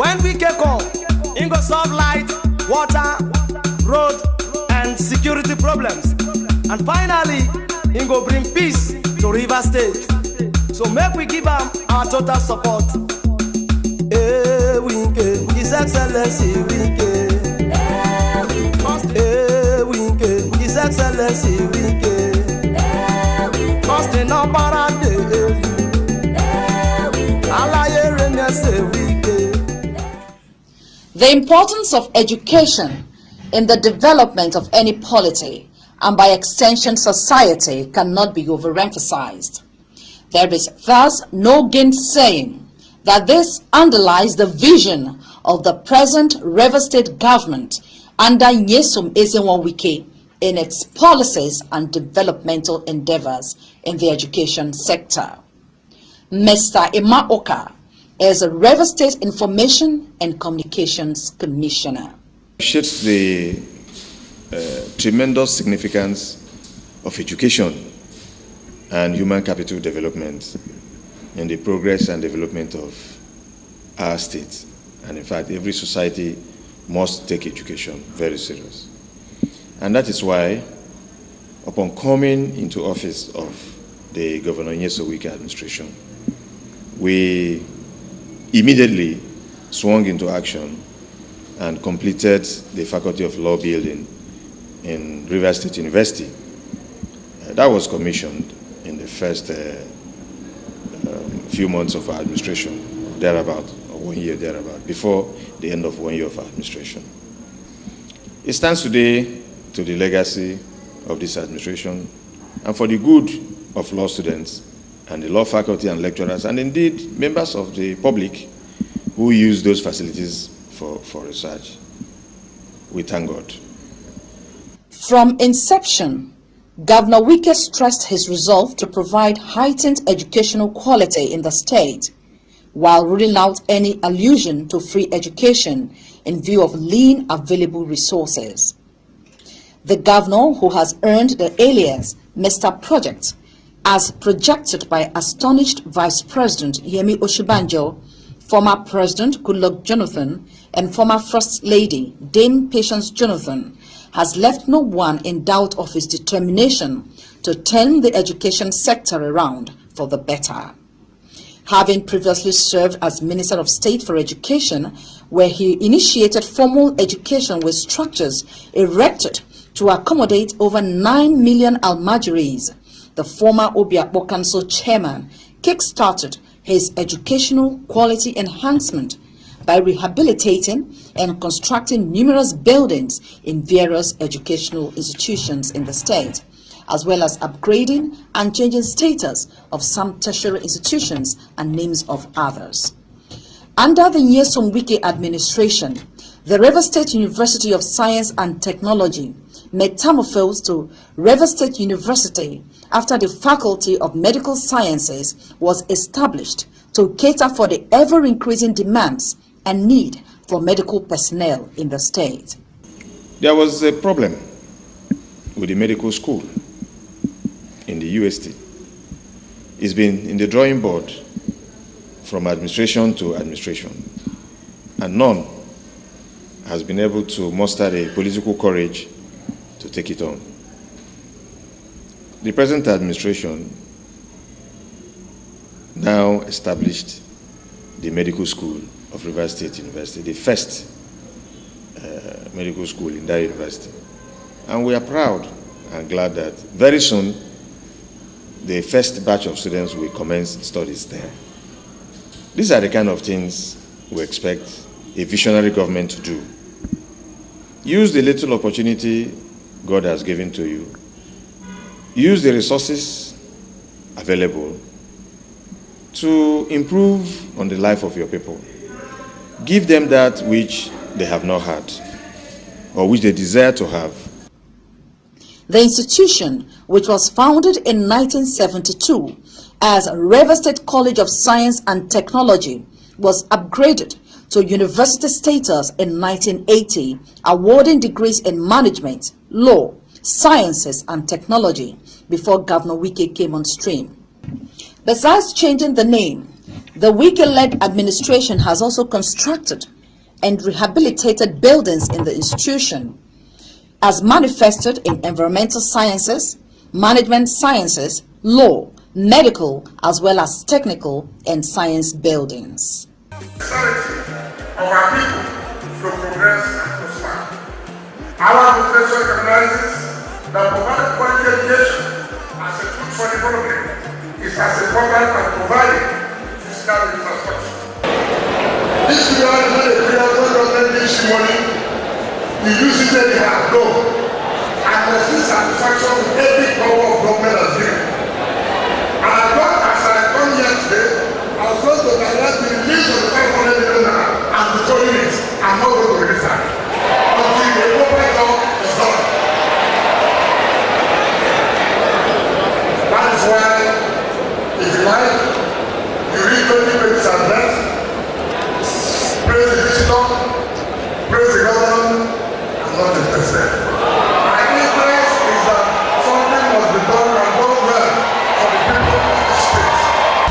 When we get come, he go solve light, water, road, and security problems. And finally, he go bring peace to Rivers State. So make we give him our total support. Winke, His Excellency Winke. Winke, His Excellency Winke. Cause the number and the importance of education in the development of any polity and by extension society cannot be overemphasized. There is thus no gainsaying that this underlies the vision of the present Rivers State government under Nyesom Ezenwa Wike in its policies and developmental endeavors in the education sector. Mr. Emma Oka is a Rivers State Information and Communications Commissioner. Appreciates the tremendous significance of education and human capital development in the progress and development of our state. And in fact, every society must take education very serious. And that is why, upon coming into office of the Governor Nyesom Wike administration, we immediately swung into action and completed the Faculty of Law building in Rivers State University. That was commissioned in the first few months of our administration, thereabout, or 1 year thereabout, before the end of 1 year of our administration. It stands today to the legacy of this administration and for the good of law students and the law faculty and lecturers, and indeed members of the public who use those facilities for research. We thank God. From inception, Governor Wike stressed his resolve to provide heightened educational quality in the state, while ruling out any allusion to free education in view of lean available resources. The governor, who has earned the alias Mr. Project, as projected by astonished Vice President Yemi Oshibanjo, former President Goodluck Jonathan, and former First Lady Dame Patience Jonathan, has left no one in doubt of his determination to turn the education sector around for the better. Having previously served as Minister of State for Education, where he initiated formal education with structures erected to accommodate over 9 million Almajiris, the former Obiakpo Council chairman kick-started his educational quality enhancement by rehabilitating and constructing numerous buildings in various educational institutions in the state, as well as upgrading and changing status of some tertiary institutions and names of others. Under the Nyesom Wike administration, the Rivers State University of Science and Technology metamorphosed to Rivers State University after the Faculty of Medical Sciences was established to cater for the ever-increasing demands and need for medical personnel in the state. There was a problem with the medical school in the UST. It's been in the drawing board from administration to administration, and none has been able to muster the political courage to take it on. The present administration now established the medical school of Rivers State University, the first medical school in that university. And we are proud and glad that very soon the first batch of students will commence studies there. These are the kind of things we expect a visionary government to do. Use the little opportunity God has given to you. Use the resources available to improve on the life of your people. Give them that which they have not had or which they desire to have. The institution, which was founded in 1972 as Rivers State College of Science and Technology, was upgraded to university status in 1980, awarding degrees in management, law, sciences and technology before Governor Wike came on stream. Besides changing the name, The Wike-led administration has also constructed and rehabilitated buildings in the institution, as manifested in environmental sciences, management sciences, law, medical, as well as technical and science buildings. Necessity of our people to progress and prosper. Our administration recognizes that providing quality education as a tool for development is as important as providing physical infrastructure. This year, when the federal government gives you money, you use it anyhow, no. And there is satisfaction with every power of government has given. And I thought as I come here today, I was going to direct the release of the 500 million and the units. I'm not going to release that until the government job is done. That is why, if you like, you read 20 pages and less, praise the visitor, praise the government, and not the president. My interest is that something must be done and done well for the people of the state.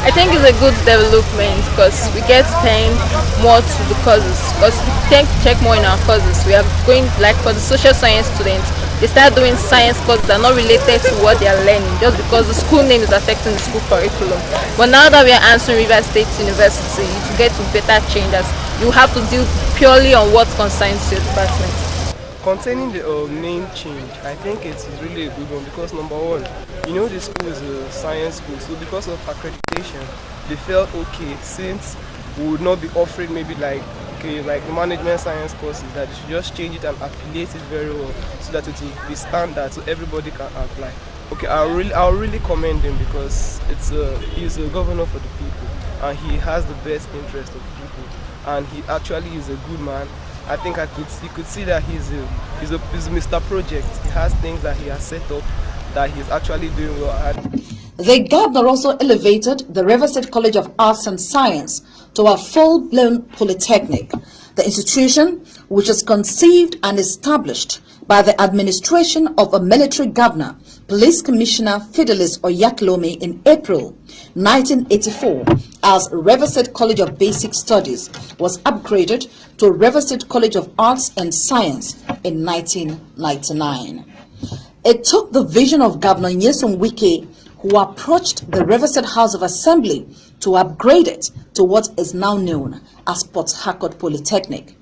I think it's a good development because we get time more to the courses. Because if we tend to check more in our courses, we are going, like for the social science students, they start doing science courses that are not related to what they are learning just because the school name is affecting the school curriculum. But now that we are answering Rivers State University, to get to better changes, you have to deal purely on what concerns your department. Containing the name change, I think it's really a good one because number one, you know the school is a science school, so because of accreditation, they felt okay since we would not be offering maybe like the management science courses, that you should just change it and affiliate it very well so that it will be standard so everybody can apply. Okay, I'll really commend him because he's a governor for the people and he has the best interest of people and he actually is a good man. I think you could see that he's Mr. Project. He has things that he has set up that he's actually doing well at. The governor also elevated the Rivers State College of Arts and Science to a full-blown polytechnic. The institution, which is conceived and established by the administration of a military governor, Police Commissioner Fidelis Oyakhilome in April 1984 as Rivers State College of Basic Studies, was upgraded to Rivers State College of Arts and Science in 1999. It took the vision of Governor Nyesom Wike, who approached the Rivers State House of Assembly to upgrade it to what is now known as Port Harcourt Polytechnic.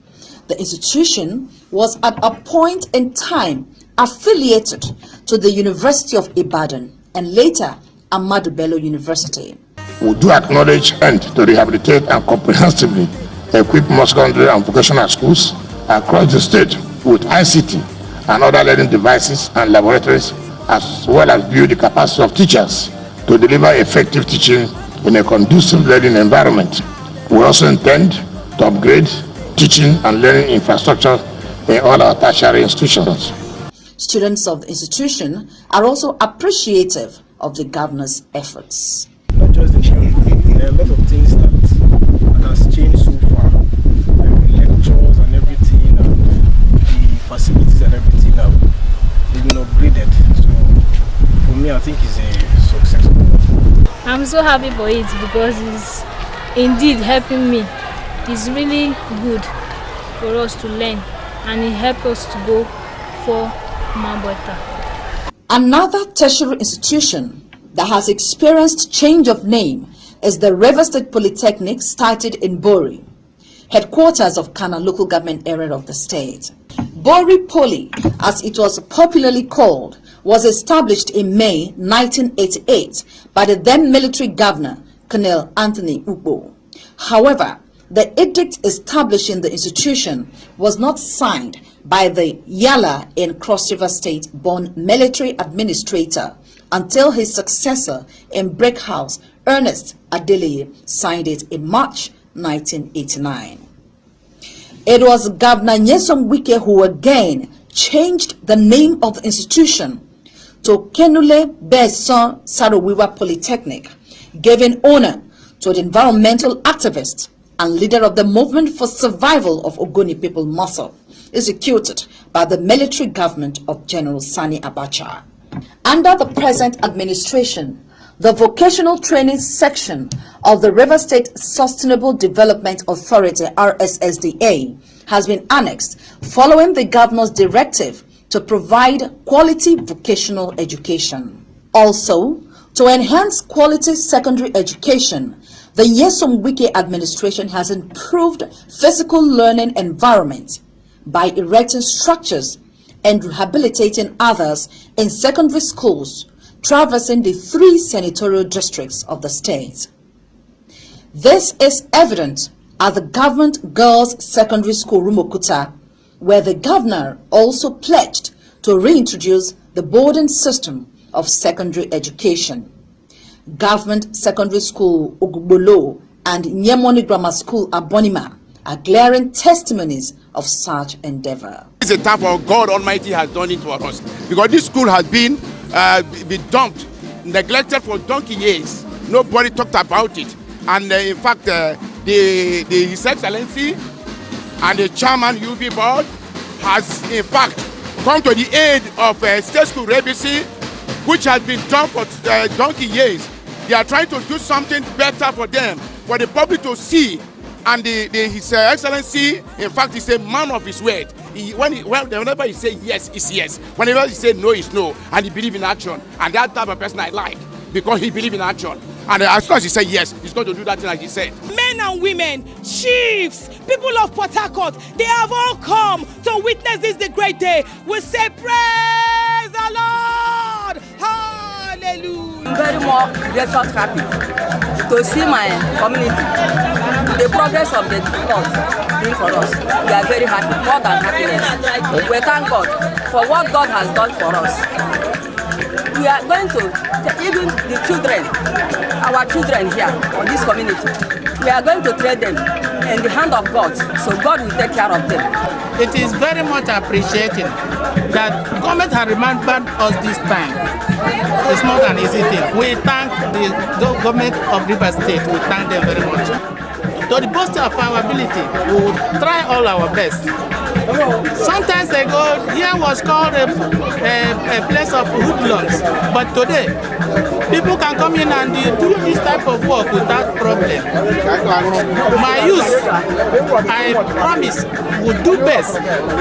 The institution was at a point in time affiliated to the University of Ibadan and later Ahmadu Bello University. We do acknowledge and to rehabilitate and comprehensively equip most secondary and vocational schools across the state with ICT and other learning devices and laboratories, as well as build the capacity of teachers to deliver effective teaching in a conducive learning environment. We also intend to upgrade teaching and learning infrastructure in all our tertiary institutions. Students of the institution are also appreciative of the governor's efforts. Not just the name, there are a lot of things that has changed so far, like the lectures and everything, and the facilities and everything they've been upgraded. So for me, I think it's a successful one. I'm so happy for it because it's indeed helping me. It's really good for us to learn and it helps us to go for Mabota. Another tertiary institution that has experienced change of name is the Rivers State Polytechnic, started in Bori, headquarters of Kana local government area of the state. Bori Poly, as it was popularly called, was established in May 1988 by the then military governor, Colonel Anthony Ugbo. However, the edict establishing the institution was not signed by the Yala in Cross River State born military administrator until his successor in Brick House, Ernest Adeleye, signed it in March 1989. It was Governor Nyesom Wike who again changed the name of the institution to Kenule Beson Sarowiwa Polytechnic, giving honor to the environmental activist and leader of the movement for survival of Ogoni people muscle, executed by the military government of General Sani Abacha. Under the present administration, The Vocational Training Section of the River State Sustainable Development Authority, RSSDA, has been annexed following the governor's directive to provide quality vocational education. Also, to enhance quality secondary education, the Nyesom Wike administration has improved physical learning environment by erecting structures and rehabilitating others in secondary schools traversing the 3 senatorial districts of the state. This is evident at the Government Girls Secondary School, Rumukuta, where the governor also pledged to reintroduce the boarding system of secondary education. Government Secondary School, Ugbolo, and Nyemoni Grammar School, Abonima, are glaring testimonies of such endeavor. It's a time for God Almighty has done it for us, because this school has been dumped, neglected for donkey years. Nobody talked about it, and in fact, His Excellency and the chairman UB board has in fact come to the aid of State School Rebisi, which has been done for donkey years. They are trying to do something better for them, for the public to see. And His Excellency, in fact, is a man of his word. Whenever he says yes, it's yes. Whenever he says no, it's no. And he believes in action. And that type of person I like, because he believes in action. And as soon as he says yes, he's going to do that thing like he said. Men and women, chiefs, people of Port Harcourt, they have all come to witness this the great day. We say praise the Lord. Hallelujah. I'm very more grateful, happy to see my community, the progress of the Lord doing for us. We are very happy, more than happiness. We thank God for what God has done for us. We are going to, even the children, our children here on this community, we are going to train them in the hand of God, so God will take care of them. It is very much appreciated that government has remembered us this time. It's not an easy thing. We thank the government of River State. We thank them very much. To the best of our ability, we will try all our best. Sometimes ago, here was called a place of hoodlums, but today, people can come in and do this type of work without problem. My youth, I promise, will do best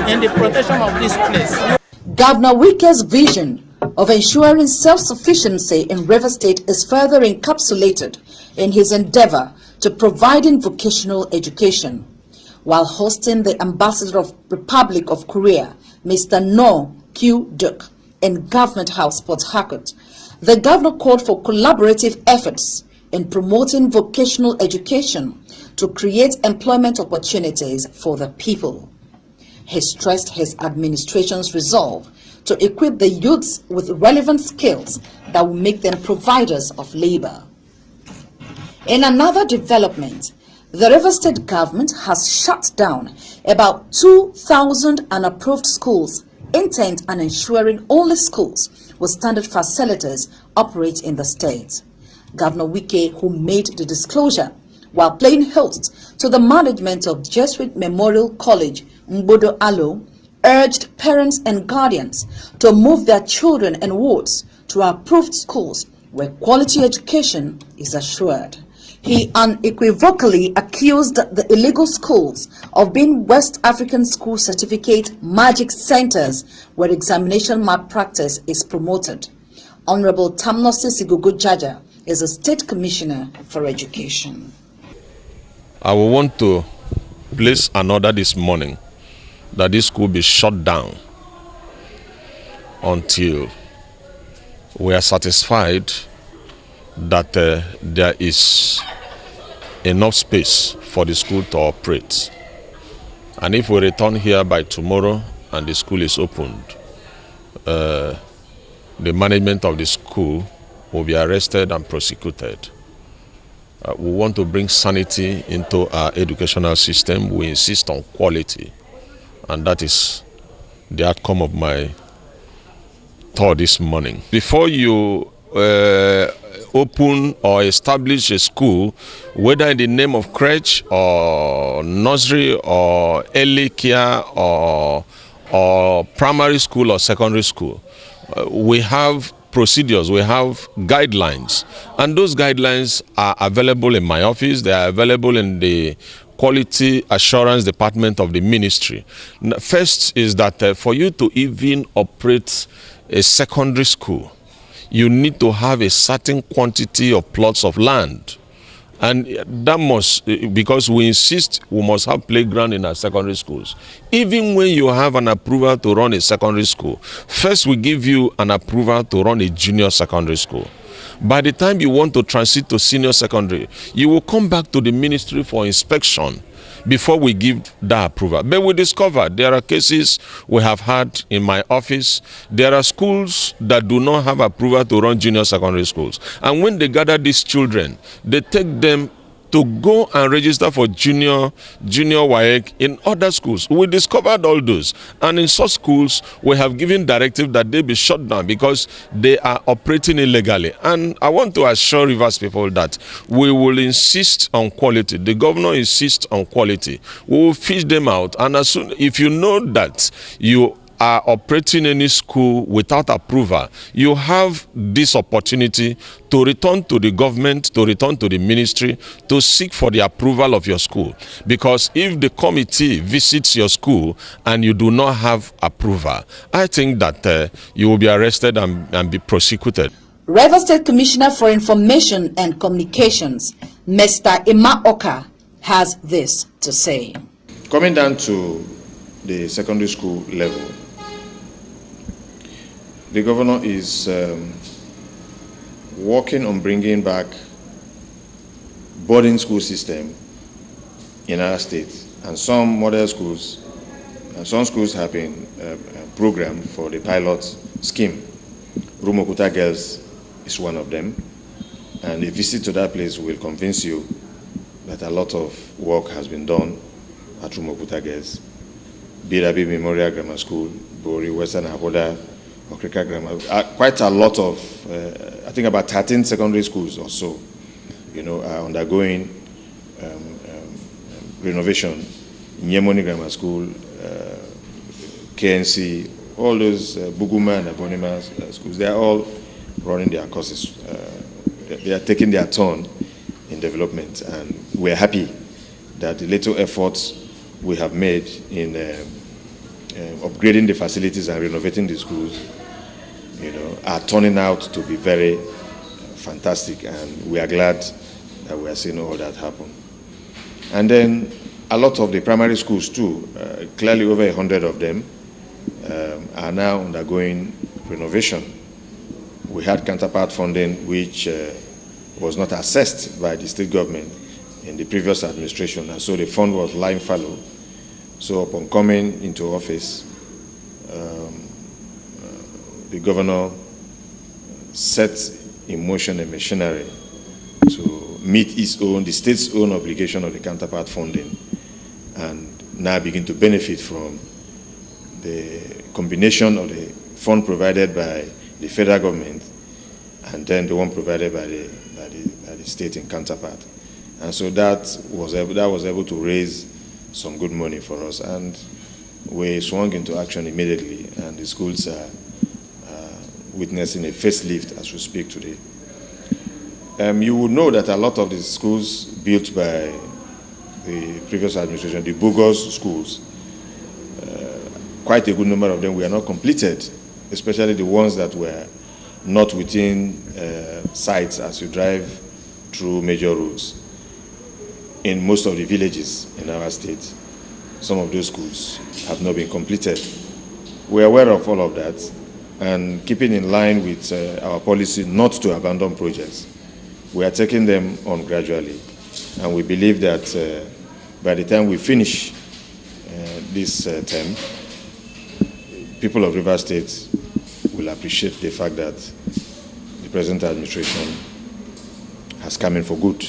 in the protection of this place. Governor Wike's vision of ensuring self-sufficiency in River State is further encapsulated in his endeavor to providing vocational education. While hosting the Ambassador of Republic of Korea, Mr. No Kyu-duk, in Government House, Port Harcourt, the governor called for collaborative efforts in promoting vocational education to create employment opportunities for the people. He stressed his administration's resolve to equip the youths with relevant skills that will make them providers of labor. In another development, the River State government has shut down about 2,000 unapproved schools, intent on ensuring only schools with standard facilities operate in the state. Governor Wike, who made the disclosure while playing host to the management of Jesuit Memorial College, Mbodo Alo, urged parents and guardians to move their children and wards to approved schools where quality education is assured. He unequivocally accused the illegal schools of being West African School Certificate magic centers where examination malpractice is promoted. Honorable Tamnosi Sigugu Jaja is a State Commissioner for Education. I will want to place an order this morning that this school be shut down until we are satisfied that there is enough space for the school to operate. And if we return here by tomorrow and the school is opened, the management of the school will be arrested and prosecuted. We want to bring sanity into our educational system. We insist on quality, and that is the outcome of my tour this morning. Before you open or establish a school, whether in the name of crèche or nursery or early care or primary school or secondary school, we have procedures, we have guidelines, and those guidelines are available in my office. They are available in the Quality Assurance Department of the ministry. First is that for you to even operate a secondary school, you need to have a certain quantity of plots of land. And that must, because we insist we must have playground in our secondary schools. Even when you have an approval to run a secondary school, first we give you an approval to run a junior secondary school. By the time you want to transit to senior secondary, you will come back to the ministry for inspection before we give that approval. But we discovered there are cases we have had in my office. There are schools that do not have approval to run junior secondary schools. And when they gather these children, they take them to go and register for junior WAEC in other schools. We discovered all those. And in such schools, we have given directive that they be shut down because they are operating illegally. And I want to assure Rivers people that we will insist on quality. The governor insists on quality. We will fish them out. And as soon, if you know that you are operating any school without approval, you have this opportunity to return to the government, to return to the ministry, to seek for the approval of your school. Because if the committee visits your school and you do not have approval, I think that you will be arrested and be prosecuted. Rivers State Commissioner for Information and Communications, Mr. Emma Oka, has this to say. Coming down to the secondary school level, the governor is working on bringing back boarding school system in our state, and some model schools, and some schools have been programmed for the pilot scheme. Rumokuta Girls is one of them, and a visit to that place will convince you that a lot of work has been done at Rumokuta Girls. Birabi Memorial Grammar School, Bori, Western Akoda, Okrika Grammar, quite a lot of, I think about 13 secondary schools or so, are undergoing renovation. Nyemoni Grammar School, KNC, all those Buguma and Abonima schools, they are all running their courses. They are taking their turn in development, and we're happy that the little efforts we have made in upgrading the facilities and renovating the schools, are turning out to be very fantastic, and we are glad that we are seeing all that happen. And then a lot of the primary schools too, clearly over 100 of them, are now undergoing renovation. We had counterpart funding which was not assessed by the state government in the previous administration, and so the fund was lying fallow. So upon coming into office, the governor set in motion a machinery to meet the state's own obligation of the counterpart funding, and now begin to benefit from the combination of the fund provided by the federal government and then the one provided by the state in counterpart. And so that was able to raise some good money for us, and we swung into action immediately, and the schools are witnessing a facelift as we speak today. You will know that a lot of the schools built by the previous administration, the bogus schools, quite a good number of them were not completed, especially the ones that were not within sites as you drive through major roads. In most of the villages in our state, some of those schools have not been completed. We are aware of all of that, and keeping in line with our policy not to abandon projects, we are taking them on gradually, and we believe that by the time we finish this term, people of Rivers State will appreciate the fact that the present administration has come in for good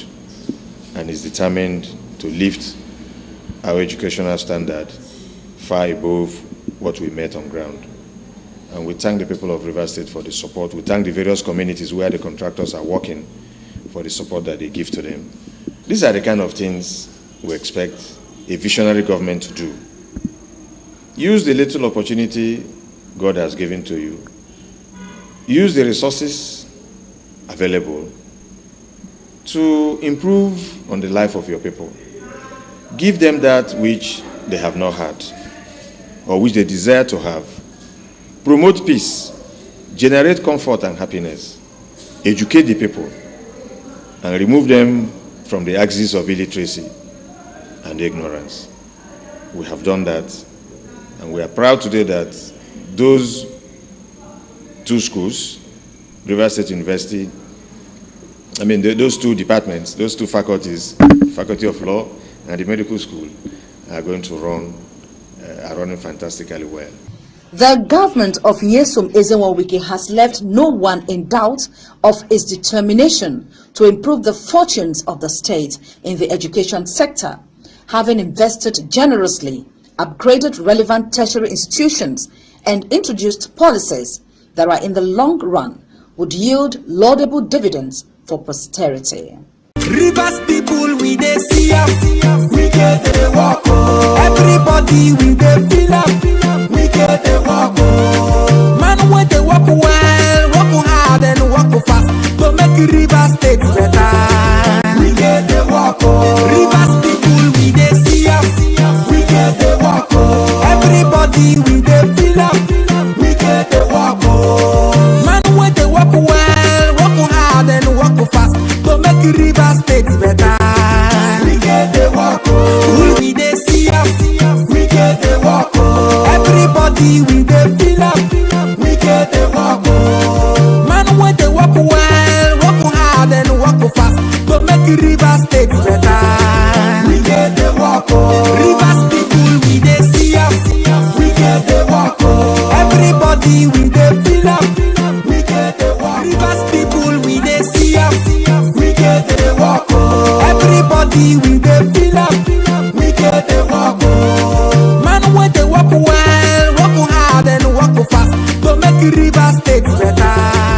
and is determined to lift our educational standard far above what we met on ground. And we thank the people of Rivers State for the support. We thank the various communities where the contractors are working for the support that they give to them. These are the kind of things we expect a visionary government to do. Use the little opportunity God has given to you use the resources available to improve on the life of your people. Give them that which they have not had or which they desire to have. Promote peace, generate comfort and happiness, educate the people, and remove them from the axis of illiteracy and ignorance. We have done that, and we are proud today that those two schools, Rivers State University, those two departments, those two faculties, Faculty of Law and the Medical School, are going to are running fantastically well. The government of Nyesom Ezenwa Wike has left no one in doubt of its determination to improve the fortunes of the state in the education sector, having invested generously, upgraded relevant tertiary institutions, and introduced policies that are in the long run would yield laudable dividends for posterity. Rivers people, we dey see us, we get the walk. Everybody, we dey feel up, we get the walk. Man, when they walk well, walk hard and walk fast to make Rivers State better. We get the walk. Rivers people, we dey see us, we get the walk. Everybody, we dey feel up, we get the walk. Man, when they walk well, walk hard and walk fast to make Rivers State better. We get the walk. We dey see us, we get the walk. Everybody, we dey feel up, we get the walk. Man, when they walk well, walk hard and walk fast to make Rivers State better. We get the walk. Rivers people, we dey see us, we get the walk. Everybody, we dey feel up, we get the walk. Rivers people, we dey see us, we get the walk. Everybody, we dey feel up, we get the walk. Man, when they walk well, walk hard and walk fast to make Rivers State better.